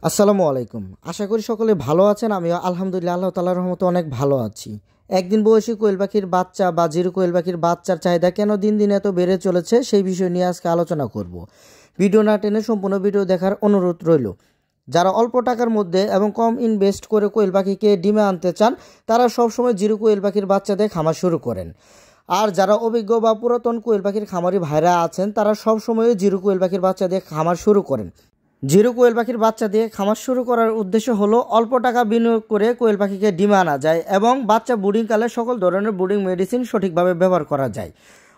আসসালামু আলাইকুম। আশা করি সকলে ভালো আছেন। আমিও আলহামদুলিল্লাহ আল্লাহ তাআলার রহমতে অনেক ভালো আছি। একদিন বয়সী কোয়েল পাখির বাচ্চা বা জিরো কোয়েল পাখির বাচ্চার চাহিদা কেন দিন দিন এত বেড়ে চলেছে সেই বিষয় নিয়ে আজকে আলোচনা করব। ভিডিও না টেনে সম্পূর্ণ ভিডিও দেখার অনুরোধ রইল। যারা অল্প টাকার মধ্যে এবং কম ইনভেস্ট করে কোয়েল পাখিকে ডিমে আনতে চান তারা সবসময় জিরো কোয়েল পাখির বাচ্চা দিয়ে খামার শুরু করেন। আর যারা অভিজ্ঞ বা পুরাতন কোয়েল পাখির খামারি ভাইরা আছেন তারা সবসময় জিরো কোয়েল পাখির বাচ্চা দিয়ে খামার শুরু করেন। জিরো কোয়েল পাখির বাচ্চা দিয়ে খামার শুরু করার উদ্দেশ্য হলো অল্প টাকা বিনিয়োগ করে কোয়েল পাখিকে ডিমে আনা যায় এবং বাচ্চা ব্রুডিংকালে সকল ধরনের ব্রুডিং মেডিসিন সঠিকভাবে ব্যবহার করা যায়।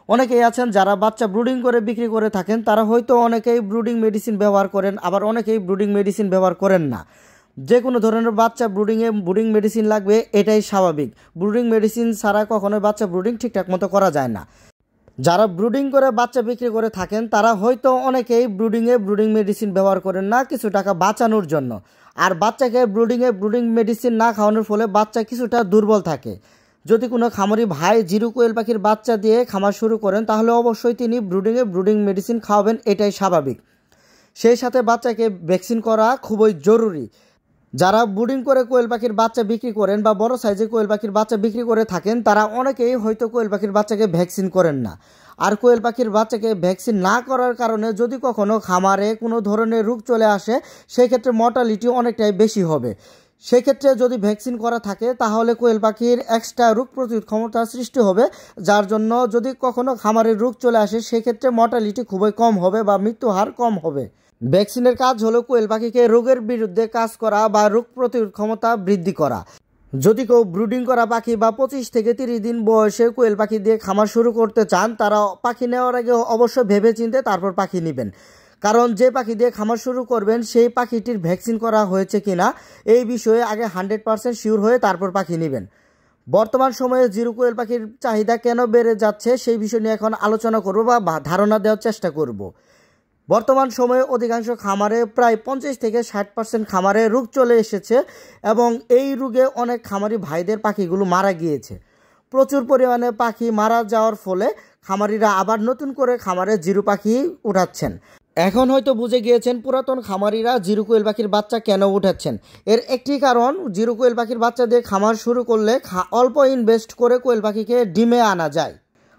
অনেকেই আছেন যারা বাচ্চা ব্রুডিং করে বিক্রি করে থাকেন, তারা হয়তো অনেকেই ব্রুডিং মেডিসিন ব্যবহার করেন, আবার অনেকেই ব্রুডিং মেডিসিন ব্যবহার করেন না। যে কোনো ধরনের বাচ্চা ব্রুডিংয়ে ব্রুডিং মেডিসিন লাগবে, এটাই স্বাভাবিক। ব্রুডিং মেডিসিন ছাড়া কখনোই বাচ্চা ব্রুডিং ঠিকঠাক মতো করা যায় না। যারা ব্রুডিং করে বাচ্চা বিক্রি করে থাকেন তারা হয়তো অনেকেই ব্রুডিং মেডিসিন ব্যবহার করেন না কিছু টাকা বাঁচানোর জন্য। আর বাচ্চাকে ব্রুডিং মেডিসিন না খাওয়ানোর ফলে বাচ্চা কিছুটা দুর্বল থাকে। যদি কোনো খামারি ভাই জিরো কোয়েল পাখির বাচ্চা দিয়ে খামার শুরু করেন তাহলে অবশ্যই তিনি ব্রুডিং মেডিসিন খাওয়াবেন, এটাই স্বাভাবিক। সেই সাথে বাচ্চাকে ভ্যাকসিন করা খুবই জরুরি। যারা ব্রুডিং করে কোয়েল পাখির বাচ্চা বিক্রি করেন বা বড় সাইজে কোয়েল পাখির বাচ্চা বিক্রি করে থাকেন তারা অনেকেই হয়তো কোয়েল পাখির বাচ্চাকে ভ্যাকসিন করেন না। আর কোয়েল পাখির বাচ্চাকে ভ্যাকসিন না করার কারণে যদি কখনো খামারে কোনো ধরনের রোগ চলে আসে সেই ক্ষেত্রে মর্টালিটি অনেকটাই বেশি হবে। সেক্ষেত্রে যদি ভ্যাকসিন করা থাকে তাহলে কোয়েল পাখির এক্সট্রা রোগ প্রতিরোধ ক্ষমতা সৃষ্টি হবে, যার জন্য যদি কখনো খামারের রোগ চলে আসে সেক্ষেত্রে মর্টালিটি খুবই কম হবে বা মৃত্যু হার কম হবে। ভ্যাকসিনের কাজ হলো কোয়েল পাখিকে রোগের বিরুদ্ধে কাজ করা বা রোগ প্রতিরোধ ক্ষমতা বৃদ্ধি করা। যদি কেউ ব্রুডিং করা পাখি বা 25 থেকে 30 দিন বয়সে কোয়েল পাখি দিয়ে খামার শুরু করতে চান তারা পাখি নেওয়ার আগে অবশ্যই ভেবে চিন্তে তারপর পাখি নেবেন। কারণ যে পাখি দিয়ে খামার শুরু করবেন সেই পাখিটির ভ্যাকসিন করা হয়েছে কিনা এই বিষয়ে আগে 100% শিওর হয়ে তারপর পাখি নেবেন। বর্তমান সময়ে জিরো কোয়েল পাখির চাহিদা কেন বেড়ে যাচ্ছে সেই বিষয় নিয়ে এখন আলোচনা করব বা ধারণা দেওয়ার চেষ্টা করব। বর্তমান সময়ে অধিকাংশ খামারে প্রায় 50 থেকে 60% খামারে রোগ চলে এসেছে এবং এই রোগে অনেক খামারি ভাইদের পাখিগুলো মারা গিয়েছে। প্রচুর পরিমাণে পাখি মারা যাওয়ার ফলে খামারিরা আবার নতুন করে খামারে জিরো পাখি উঠাচ্ছেন। এখন হয়তো বুঝে গিয়েছেন পুরাতন খামারিরা জিরো কোয়েল পাখির বাচ্চা কেন উঠাচ্ছেন। এর একটি কারণ, জিরো কোয়েল পাখির বাচ্চা দিয়ে খামার শুরু করলে অল্প ইনভেস্ট করে কোয়েল পাখিকে ডিমে আনা যায়।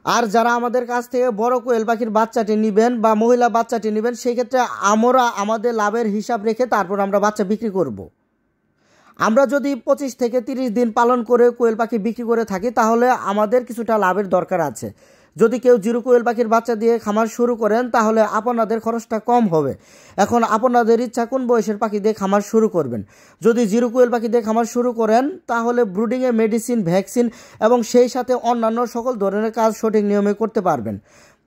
আর যারা আমাদের কাছ থেকে বড় কোয়েল পাখির বাচ্চাটি নেবেন বা মহিলা বাচ্চাটি নেবেন সেই ক্ষেত্রে আমরা আমাদের লাভের হিসাব রেখে তারপর আমরা বাচ্চা বিক্রি করব। আমরা যদি 25 থেকে 30 দিন পালন করে কোয়েল পাখি বিক্রি করে থাকি তাহলে আমাদের কিছুটা লাভের দরকার আছে। যদি কেউ জিরো কোয়েল পাখির বাচ্চা দিয়ে খামার শুরু করেন তাহলে আপনাদের খরচটা কম হবে। এখন আপনাদের ইচ্ছা কোন বয়সের পাখি দিয়ে খামার শুরু করবেন। যদি জিরো কোয়েল পাখি দিয়ে খামার শুরু করেন তাহলে ব্রুডিংয়ে মেডিসিন, ভ্যাকসিন এবং সেই সাথে অন্যান্য সকল ধরনের কাজ সঠিক নিয়মে করতে পারবেন।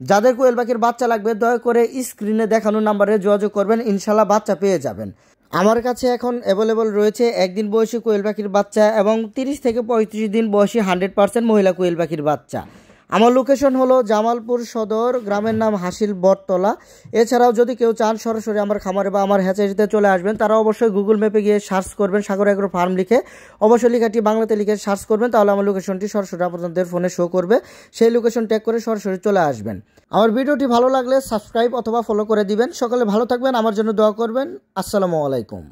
যাদের কোয়েল পাখির বাচ্চা লাগবে দয়া করে স্ক্রিনে দেখানো নাম্বারে যোগাযোগ করবেন, ইনশাল্লাহ বাচ্চা পেয়ে যাবেন। আমার কাছে এখন অ্যাভেলেবল রয়েছে একদিন বয়সী কোয়েল পাখির বাচ্চা এবং 30 থেকে 35 দিন বয়সী 100% মহিলা কোয়েল পাখির বাচ্চা। আমার লোকেশন হলো জামালপুর সদর, গ্রামের নাম হাসিল বটতলা। এছাড়াও যদি কেউ চান সরাসরি আমার খামারে বা আমার হ্যাচারিতে চলে আসবেন তারা অবশ্যই গুগল ম্যাপে গিয়ে সার্চ করবেন সাগর এগ্রো ফার্ম লিখে, অবশ্যই লেখাটি বাংলাতে লিখে সার্চ করবেন, তাহলে আমার লোকেশনটি সরাসরি আপনাদের ফোনে শো করবে। সেই লোকেশন ট্যাগ করে সরাসরি চলে আসবেন। আমার ভিডিওটি ভালো লাগলে সাবস্ক্রাইব অথবা ফলো করে দিবেন। সকলে ভালো থাকবেন, আমার জন্য দোয়া করবেন। আসসালামু আলাইকুম।